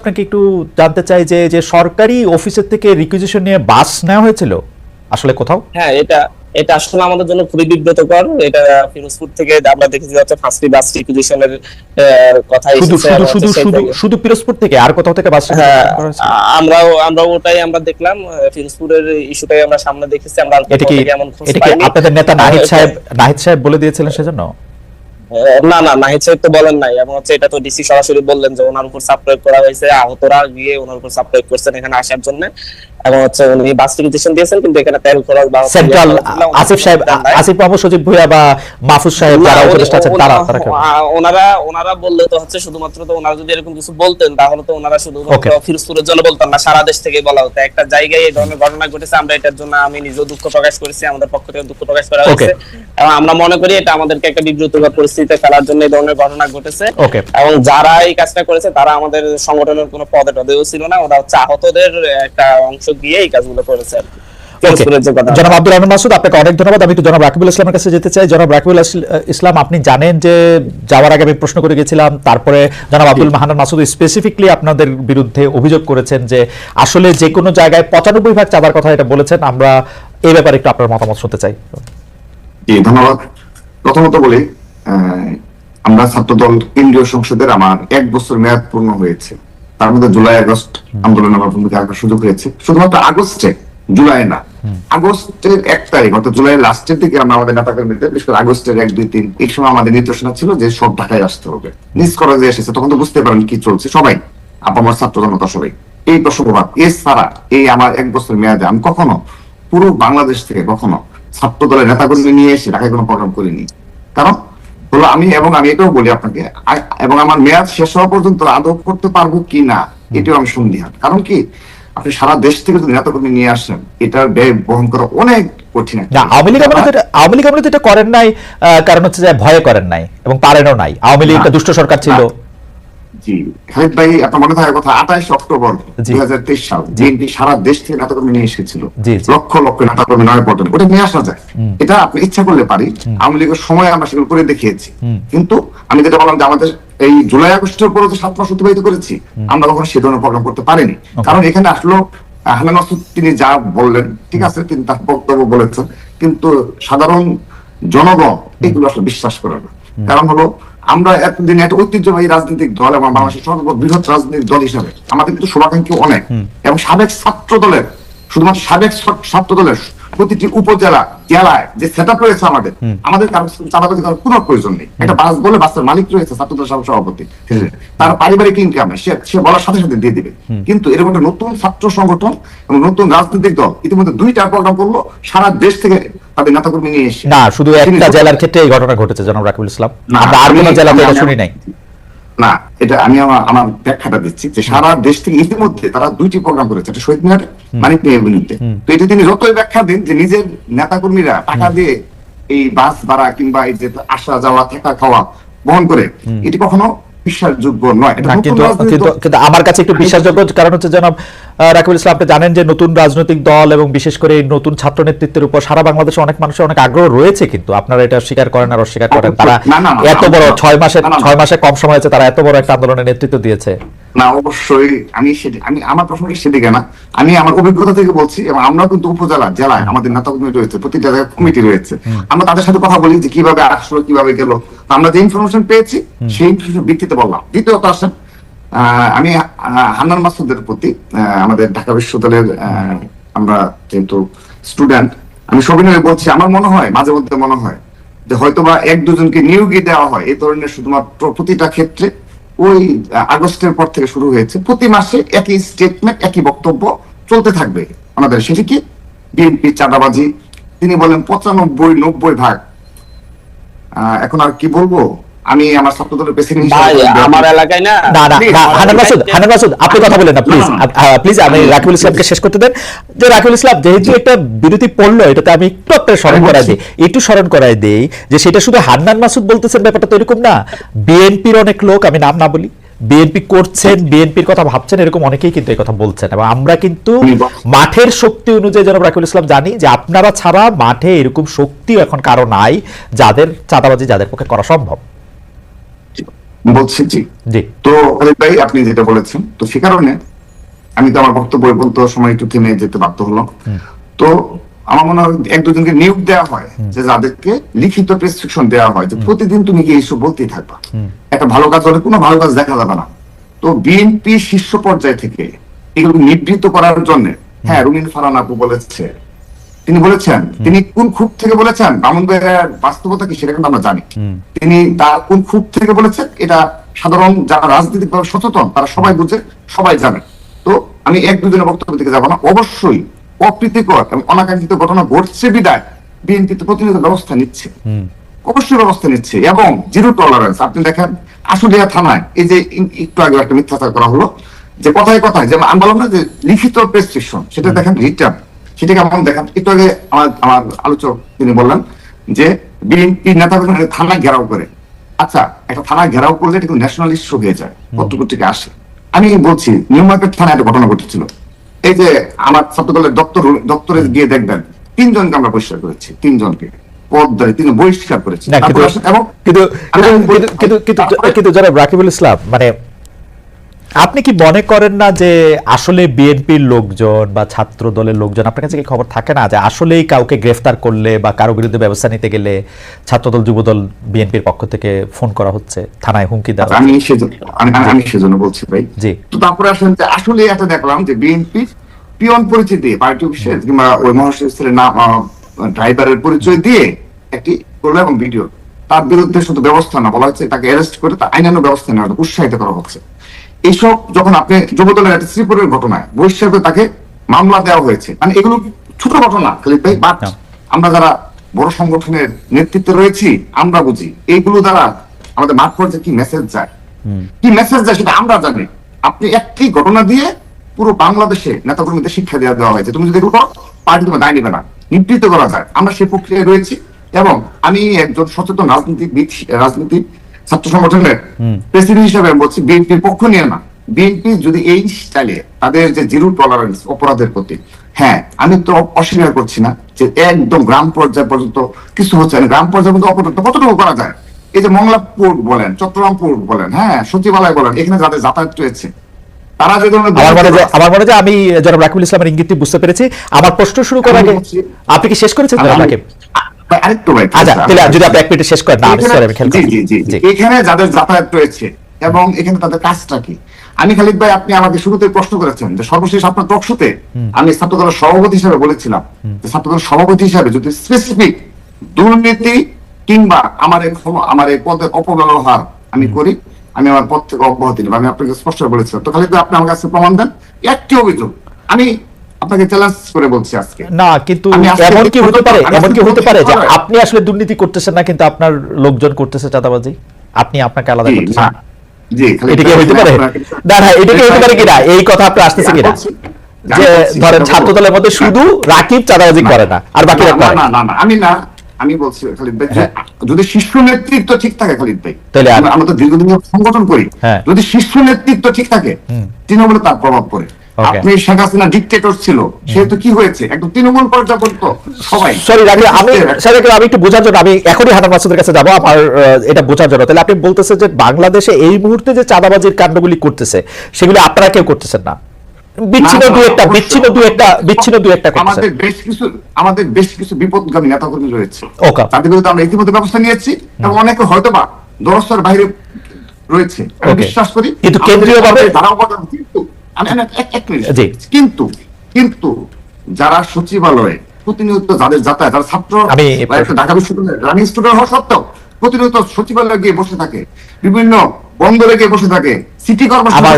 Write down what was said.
আপনাকে একটু জানতে চাই যে যে সরকারি অফিসের থেকে রিকুইজিশন নিয়ে বাস নেওয়া হয়েছিল আসলে কোথাও? হ্যাঁ, এটা এটা আসলে আমাদের জন্য খুবই বিব্রতকর। এটা ফিরোজপুর থেকে আমরা দেখেছি হচ্ছে ফার্স্টলি বাস রিকুইজিশনের কথা শুধু এসেছে শুধু এবং হচ্ছে শুধু সেই শুধু থেকে শুধু পিরোজপুর থেকে আর কোথাও থেকে বাস হ্যাঁ, রিকুইজিশন করা হয়েছিল? আমরাও ওটাই আমরা দেখলাম। ফিরোজপুরের ইস্যুটাই আমরা সামনে দেখেছি। আমরা এটা কি থেকে এমন খোঁজ এটা কি পাইনি। আপনাদের নেতা নাহিদ সাহেব বলে দিয়েছিলেন সেজন্য? না না, নাহিদ সাহেব তো বলেন নাই, এবং হচ্ছে এটা তো ডিসি সরাসরি বললেন যে ওনার উপর চাপ প্রয়োগ করা হয়েছে, আহতরা গিয়ে ওনার উপর চাপ প্রয়োগ করছেন এখানে আসার জন্য, এবং হচ্ছে উনি বাস রিকুইজিশন দিয়েছেন কিন্তু এখানে তেল খরচ বা সেন্ট্রাল আসিফ সাহেব, আসিফ মাহমুদ সজিব ভুঁইয়া বা মাহফুজ সাহেব যারা উপদেষ্টা আছেন তারা ওনারা বললে তো হচ্ছে শুধুমাত্র, তো ওনারা যদি এরকম কিছু বলতেন তাহলে তো ওনারা শুধুমাত্র ফিরোজপুরের জন্য বলতেন না, সারা দেশ থেকে বলা হতো। একটা জায়গায় এই ধরনের ঘটনা ঘটেছে, আমরা এটার জন্য আমি নিজেও দুঃখ প্রকাশ করেছি, আমাদের পক্ষ থেকে দুঃখ প্রকাশ করা হয়েছে, এবং আমরা মনে করি এটা আমাদেরকে একটা বিব্রতকর পরিস্থিতিতে ফেলার জন্য এই ধরনের ঘটনা ঘটেছে। এবং যারা এই কাজটা করেছে তারা আমাদের সংগঠনের কোনো পদে টদেও ছিল না, ওরা হচ্ছে আহতদের একটা অংশ দিয়ে এই কাজগুলো করেছে। জনাব আব্দুল রহমান মাসুদ, আপনাকে অনেক ধন্যবাদ। আমি তো জনাব রাকিবুল ইসলামের কাছে যেতে চাই। জনাব রাকিবুল ইসলাম, আপনি জানেন যে যাওয়ার আগে আমি প্রশ্ন করে গেছিলাম, তারপরে জনাব আব্দুল মাহানান মাসুদ স্পেসিফিকলি আপনাদের বিরুদ্ধে অভিযোগ করেছেন যে আসলে যে কোনো জায়গায় 95% চাঁদার কথা এটা বলেছেন। আমরা এই ব্যাপারে একটু আপনার মতামত শুনতে চাই। ধন্যবাদ। প্রথমত বলি, আমরা ছাত্রদল কেন্দ্রীয় সংসদের আমার 1 বছর মেয়াদ পূর্ণ হয়েছে। তার মধ্যে জুলাই আগস্ট আন্দোলনে আমার ভূমিকা রাখার সুযোগ হয়েছে। শুধুমাত্র আগস্টে, জুলাই না, আগস্টের 1 তারিখ অর্থাৎ জুলাই লাস্টের দিকে আমরা আমাদের নেতাকর্মীদের, বিশেষ করে আগস্টের 1, 2, 3 এই সময় আমাদের নির্দেশনা ছিল যে সব ঢাকায় আসতে হবে। নিজ কলেজে এসেছে, তখন তো বুঝতে পারেন কি চলছে, সবাই আমার ছাত্র জনতা সবাই এই প্রসঙ্গবাদ। এছাড়া এই আমার 1 বছর মেয়াদে আমি কখনো পুরো বাংলাদেশ থেকে কখনো ছাত্র দলের নেতাকর্মী নিয়ে এসে ঢাকায় কোনো প্রোগ্রাম করিনি। কারণ হলো আমি এটাও বলি আপনাকে, এবং আমার মেয়াদ শেষ হওয়া পর্যন্ত আদৌ করতে পারবো কি না এটাও আমি সন্দিহান। কারণ কি, আপনি সারা দেশ থেকে যদি নেতাকর্মী নিয়ে আসেন, এটার ব্যয় বহন করা অনেক কঠিন। আওয়ামী লীগ আমলে এটা করেন নাই, কারণ হচ্ছে যে ভয়ে করেন নাই এবং পারেনও নাই। আওয়ামী লীগ একটা দুষ্ট সরকার ছিল। জি খালিদ ভাই, আপনার মনে থাকার কথা 28 অক্টোবর 2023 সাল বিএনপি সারা দেশ থেকে নেতাকর্মী নিয়ে এসেছিল, লক্ষ লক্ষ নেতাকর্মী নয় পর্যন্ত। ওটা নিয়ে আসা যায়, এটা আপনি ইচ্ছা করলে পারি। আওয়ামী লীগের সময় আমরা সেগুলো করে দেখিয়েছি। কিন্তু আমি যেটা বললাম যে আমাদের এই জুলাই আগস্টের পরে যে 7 মাস অতিবাহিত করেছি, আমরা কখনো সে ধরনের প্রোগ্রাম করতে পারিনি। কারণ এখানে আসলো হান্নান মাসুদ তিনি যা বললেন ঠিক আছে, তিনি তার বক্তব্য বলেছেন, কিন্তু সাধারণ জনগণ এগুলো আসলে বিশ্বাস করে না। কারণ হলো আমরা এতদিন একটা ঐতিহ্যবাহী রাজনৈতিক দল এবং বাংলাদেশের সর্ববৃহৎ রাজনৈতিক দল হিসাবে আমাদের কিন্তু শুভাকাঙ্ক্ষী অনেক, এবং সাবেক ছাত্র দলের, শুধুমাত্র সাবেক ছাত্র দলের প্রতিটি উপজেলা জেলায় যে সেট আপ রয়েছে আমাদের কারো চাঁদাবাজি করার কোনো প্রয়োজন নেই। একটা বাস বলে বাসের মালিক রয়েছে ছাত্রদল সভাপতি, তার পারিবারিক ইনকাম সে বলার সাথে সাথে দিয়ে দিবে। কিন্তু এরকম একটা নতুন ছাত্র সংগঠন এবং নতুন রাজনৈতিক দল ইতিমধ্যে 2টা প্রোগ্রাম করলো, সারা দেশ থেকে তাদের নেতাকর্মী নিয়ে এসে। না, শুধু একটা জেলার ক্ষেত্রে এই ঘটনা ঘটেছে জনাব রাকিবুল ইসলাম, আমরা আর কোনো জেলাতে এটা শুনি নাই। না, এটা আমি আমার ব্যাখ্যাটা দিচ্ছি যে সারা দেশ থেকে ইতিমধ্যে তারা 2টি প্রোগ্রাম করেছে, একটা শহীদ মিনারে, মানিক মিয়া বিরুদ্ধে। তো এটা তিনি যতই ব্যাখ্যা দিন যে নিজের নেতাকর্মীরা টাকা দিয়ে এই বাস ভাড়া কিংবা এই যে আসা যাওয়া থাকা খাওয়া বহন করে, এটি কখনো বিশ্বাসযোগ্য নয়। কিন্তু আমার কাছে একটু বিশ্বাসযোগ্য, কারণ হচ্ছে জনাব রাকিবুল ইসলাম, আপনি জানেন যে নতুন রাজনৈতিক দল এবং বিশেষ করে নতুন ছাত্র নেতৃত্বের উপর সারা বাংলাদেশে অনেক মানুষের অনেক আগ্রহ রয়েছে, কিন্তু আপনারা এটা স্বীকার করেন আর অস্বীকার করেন। তারা এত বড় 6 মাসে কম সময় আছে, তারা এত বড় একটা আন্দোলনের নেতৃত্ব দিয়েছে। না, অবশ্যই আমি আমার প্রশ্ন সেদিকে না, আমি আমার অভিজ্ঞতা থেকে বলছি। এবং আমরা কিন্তু উপজেলা জেলায় আমাদের নেতাকর্মী রয়েছে, প্রতিটা জায়গায় কমিটি রয়েছে, আমরা তাদের সাথে কথা বলি যে কিভাবে আসলো কিভাবে গেল। আমরা যে ইনফরমেশন পেয়েছি সেই ইনফরমেশন ভিত্তিতে বললাম। দ্বিতীয়ত আসেন, আমি হান্নান মাসুদের প্রতি, আমাদের ঢাকা বিশ্ববিদ্যালয়ের আমরা যেহেতু স্টুডেন্ট, আমি সবিনয়ে বলছি, আমার মনে হয় মাঝে মধ্যে মনে হয় যে হয়তোবা 1-2 জনকে নিয়োগই দেওয়া হয় এই ধরনের, শুধুমাত্র প্রতিটা ক্ষেত্রে ওই আগস্টের পর থেকে শুরু হয়েছে, প্রতি মাসে একই স্টেটমেন্ট একই বক্তব্য চলতে থাকবে আমাদের। সেটি কি, বিএনপি চাঁদাবাজি, তিনি বলেন 95-90 এখন আর কি বলবো, আমি আমার ছাত্রদলের প্রেসিডেন্ট আমার এলাকায় না। হান্নান মাসুদ, আপনি কথা বলেন না প্লিজ, আমি রাকিবুল ইসলামকে শেষ করতে দেন। যে রাকিবুল ইসলাম যেহেতু একটা বিরতি পড়লো, এটাতে আমি একটু স্মরণ করাই দেই যে সেটা শুধু হান্নান মাসুদ বলতেছেন, ব্যাপারটা তো এরকম না। বিএনপির অনেক লোক, আমি নাম না বলি, বিএনপি করছেন, বিএনপির কথা ভাবছেন, এরকম অনেকেই কিন্তু এই কথা বলছেন। এবং আমরা কিন্তু মাঠের শক্তি অনুযায়ী জনাব রাকিবুল ইসলাম জানি যে আপনারা ছাড়া মাঠে এরকম শক্তি এখন কারো নাই যাদের চাঁদাবাজি যাদের পক্ষে করা সম্ভব। বলছি জি। জি তো খালিদ ভাই আপনি যেটা বলেছেন, তো সে কারণে আমি তো আমার বক্তব্য বলতে সময় একটু থেমে যেতে বাধ্য হলাম। তো আমার মনে হয় এক দুজনকে নিয়োগ দেওয়া হয় যে যাদেরকে লিখিত প্রেসক্রিপশন দেওয়া হয় যে প্রতিদিন তুমি কি এইসব বলতেই থাকবা, একটা ভালো কাজ হলে কোনো ভালো কাজ দেখা যাবে না। তো বিএনপি শীর্ষ পর্যায় থেকে এগুলো নিবৃত্ত করার জন্য, হ্যাঁ রুমিন ফারহান আপু বলেছে, তিনি বলেছেন, তিনি কোন খুব থেকে বলেছেন ব্রাহ্মণবাড়িয়ার বাস্তবতা কি সেটা কিন্তু আমরা জানি। তিনি তার কোন খুব থেকে বলেছেন এটা সাধারণ যারা রাজনৈতিকভাবে সচেতন তারা সবাই বুঝে, সবাই জানে। তো আমি এক দুজনের বক্তব্য থেকে যাবো না। অবশ্যই অপ্রীতিকর এবং অনাকাঙ্ক্ষিত ঘটনা ঘটছে বিদায় বিএনপি তো প্রতিনিয়ত ব্যবস্থা নিচ্ছে, অবশ্যই ব্যবস্থা নিচ্ছে এবং জিরো টলারেন্স। আপনি দেখেন আশুলিয়া থানায় এই যে একটু আগে একটা মিথ্যাচার করা হলো, যে কথায় কথায় যে আমি বললাম না যে লিখিত প্রেসক্রিপশন, সেটা দেখেন রিটার্ন, সেটাকে এমন দেখেন। একটু আগে আমার আলোচক তিনি বললেন যে বিএনপি নেতাকর্মী থানা ঘেরাও করে। আচ্ছা, একটা থানা ঘেরাও করলে এটা কিন্তু ন্যাশনাল ইস্যু হয়ে যায়, পত্রপত্রিকা আসে। আমি বলছি নিউ মার্কেট থানায় একটা ঘটনা ঘটেছিল, এই যে আমার ছাত্রদলের দপ্তরে গিয়ে দেখবেন 3 জনকে আমরা বহিষ্কার করেছি, 3 জনকে পদদারী 3 বহিষ্কার করেছি। কিন্তু যারা রাকিবুল ইসলাম, মানে আপনি কি মনে করেন না যে আসলে বিএনপির লোকজন বা ছাত্র দলের লোকজন, আপনার কাছে কি খবর থাকে না যে আসলেই কাউকে গ্রেফতার করলে বা কারো বিরুদ্ধে ব্যবস্থা নিতে গেলে ছাত্রদল যুবদল বিএনপির পক্ষ থেকে ফোন করা হচ্ছে, থানায় হুমকি দেওয়া? আমি সেজন্য বলছি ভাই। জি। তো তারপরে আসলে আসলে এটা দেখলাম যে বিএনপি পিয়ন পরিচয় দিয়ে, পার্টি অফিসের কিংবা ওই মহাশয়ের নাম ড্রাইভারের পরিচয় দিয়ে একটি করলো এবং ভিডিও, তার বিরুদ্ধে শুধু ব্যবস্থা না বলা হচ্ছে, তাকে অ্যারেস্ট করে তার আইনানুগ ব্যবস্থা নেওয়া উৎসাহিত করা হচ্ছে। এইসব যখন আপনি যুবদলের একটা শ্রীপুরের ঘটনায় বহিষ্কার করে তাকে মামলা দেওয়া হয়েছে, মানে এগুলো ছোট ঘটনা খালিদ ভাই, বাট আমরা যারা বড় সংগঠনের নেতৃত্বে রয়েছি আমরা বুঝি এইগুলো দ্বারা আমাদের মাঠ পর্যায়ে কি মেসেজ যায়, কি মেসেজ যায় সেটা আমরা জানি। আপনি একটি ঘটনা দিয়ে পুরো বাংলাদেশে নেতাকর্মীদের শিক্ষা দেওয়া হয়েছে, তুমি যদি এগুলো করো পার্টি তোমার দায় নেবে না, নিবৃত্ত করা যায়। আমরা সেই প্রক্রিয়ায় রয়েছি এবং আমি একজন সচেতন রাজনীতি ছাত্র সংগঠনের প্রেসিডেন্ট হিসেবে বলছি, বিএনপির পক্ষ নিয়ে না। বিএনপি যদি এই স্টাইলে তাদের যে জিরো টলারেন্স অপরাধের প্রতি, হ্যাঁ আমি তো অস্বীকার করছি না যে একদম গ্রাম পর্যায় পর্যন্ত কিছু হচ্ছে না, গ্রাম পর্যায়ে পর্যন্ত অপরাধ কতটুকু করা যায়। এই যে মংলা পোর্ট বলেন, চট্টগ্রাম পোর্ট বলেন, হ্যাঁ সচিবালয় বলেন, এখানে যাদের যাতায়াত রয়েছে তারা যে আমার মনে হয় আমি জনাব রাকিবুল ইসলামের ইঙ্গিতটি বুঝতে পেরেছি। আমার প্রশ্ন শুরু করার আগে আপনি কি শেষ করেছেন জনাব রাকিব? আরেকটু ভাই, আচ্ছা তাহলে যদি আপনি এক মিনিট শেষ করেন। না সরি, আমি খেয়াল করি। এখানে যাদের যাতায়াত রয়েছে এবং এখানে তাদের কাজটা কি, আমি খালিদ ভাই আপনি আমাকে শুরুতে প্রশ্ন করেছেন যে সর্বশেষ আপনার টকশোতে আমি ছাত্রদলের সভাপতি হিসেবে বলেছিলাম যে ছাত্রদলের সভাপতি হিসেবে যদি স্পেসিফিক দুর্নীতি কিংবা আমার এই পদের অপব্যবহার আমি করি, আমি আমার পদ থেকে অব্যাহতি নেব। আমি আপনাকে স্পষ্ট বলেছিলাম। তো খালিদ ভাই আপনি আমার কাছে প্রমাণ দেন একটি অভিযোগ, আমি আপনাকে চ্যালেঞ্জ করে বলছি আজকে। না কিন্তু এমন কি হতে পারে যে আপনি আসলে দুর্নীতি করতেছেন না কিন্তু আপনার লোকজন করতেছে চাঁদাবাজি, আপনি আপনাকে আলাদা করতেছেন? এটা কি হতে পারে? না এটা কি হতে পারে কিনা এই কথা আপনি আসতেছে কিনা যে ধরেন ছাত্র দলের মধ্যে শুধু রাকিব চাঁদাবাজি করে না আর বাকিরা করে না? আমি বলছি খালিদ ভাই যদি শীর্ষ নেতৃত্ব ঠিক থাকে, খালিদ ভাই তাহলে আমরা তো দীর্ঘদিন সংগঠন করি, যদি শীর্ষ নেতৃত্ব ঠিক থাকে তৃণমূলে তার প্রভাব পড়ে। আপনি শেখ হাসিনা ডিক্টেটর ছিল, সেহেতু কি হয়েছে একদম তৃণমূল পর্যায়ে পর্যন্ত সবাই। সরি আমি একটু বোঝার জন্য আমি এখনই হাসান মাসুদের কাছে যাবো আমার এটা বোঝার জন্য। তাহলে আপনি বলতেছেন যে বাংলাদেশে এই মুহূর্তে যে চাঁদাবাজির কাণ্ডগুলি করতেছে সেগুলি আপনারা কেউ করতেছেন না, বিচ্ছিন্ন দু একটা আমাদের বেশ কিছু বিপদগামী নেতাকর্মী রয়েছে, তাদের বিরুদ্ধে আমরা ইতিমধ্যে ব্যবস্থা নিয়েছি এবং অনেকে হয়তো বা দরস্তার বাইরে রয়েছে আমি বিশ্বাস করি, কিন্তু কেন্দ্রীয়ভাবে কিন্তু যারা সচিবালয়ে প্রতিনিয়ত যাদের যাতায়াত, যারা ছাত্র ঢাকা বিশ্ববিদ্যালয়ের রানিং স্টুডেন্ট হওয়া সত্ত্বেও প্রতিনিয়ত সচিবালয়ে গিয়ে বসে থাকে, বিভিন্ন বন্দরে গিয়ে বসে থাকে, সিটি কর্মসূচি